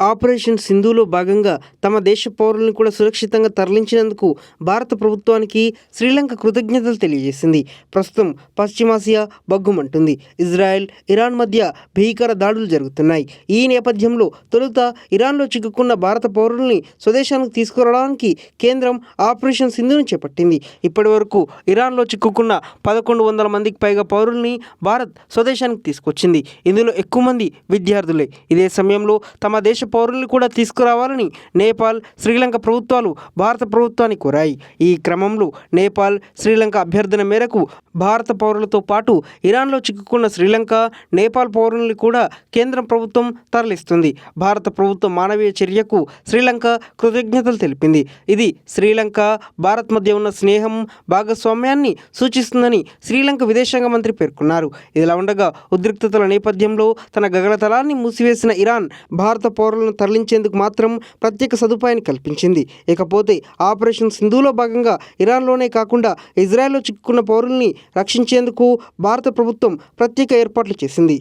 Operation సింధూలో భాగంగా తమ దేశ పౌరులను కూడా సురక్షితంగా తరలించినందుకు భారత ప్రభుత్వానికి శ్రీలంక కృతజ్ఞతలు తెలియజేసింది. ప్రస్తుతం పశ్చిమాసియా బగ్గుమంటుంది. ఇజ్రాయెల్, ఇరాన్ మధ్య భీకర దాడులు జరుగుతున్నాయి. ఈ నేపథ్యంలో తొలుత ఇరాన్లో చిక్కుకున్న భారత పౌరుల్ని స్వదేశానికి తీసుకురావడానికి కేంద్రం ఆపరేషన్ సింధును చేపట్టింది. ఇప్పటి వరకు ఇరాన్లో చిక్కుకున్న 1100 మందికి పైగా పౌరుల్ని భారత్ స్వదేశానికి తీసుకొచ్చింది. ఇందులో ఎక్కువ మంది విద్యార్థులే. ఇదే సమయంలో తమ దేశ పౌరుల్ని కూడా తీసుకురావాలని నేపాల్, శ్రీలంక ప్రభుత్వాలు భారత ప్రభుత్వాన్ని కోరాయి. ఈ క్రమంలో నేపాల్, శ్రీలంక అభ్యర్థన మేరకు భారత పౌరులతో పాటు ఇరాన్లో చిక్కుకున్న శ్రీలంక, నేపాల్ పౌరుల్ని కూడా కేంద్ర ప్రభుత్వం తరలిస్తుంది. భారత ప్రభుత్వం మానవీయ చర్యకు శ్రీలంక కృతజ్ఞతలు తెలిపింది. ఇది శ్రీలంక, భారత్ మధ్య ఉన్న స్నేహం, భాగస్వామ్యాన్ని సూచిస్తుందని శ్రీలంక విదేశాంగ మంత్రి పేర్కొన్నారు. ఇదిలా ఉండగా ఉద్రిక్తతల నేపథ్యంలో తన గగనతలాన్ని మూసివేసిన ఇరాన్ భారత పౌరులను తరలించేందుకు మాత్రం ప్రత్యేక సదుపాయాన్ని కల్పించింది. ఇకపోతే ఆపరేషన్ సింధూలో భాగంగా ఇరాన్లోనే కాకుండా ఇజ్రాయెల్లో చిక్కుకున్న పౌరుల్ని రక్షించేందుకు భారత ప్రభుత్వం ప్రత్యేక ఏర్పాట్లు చేసింది.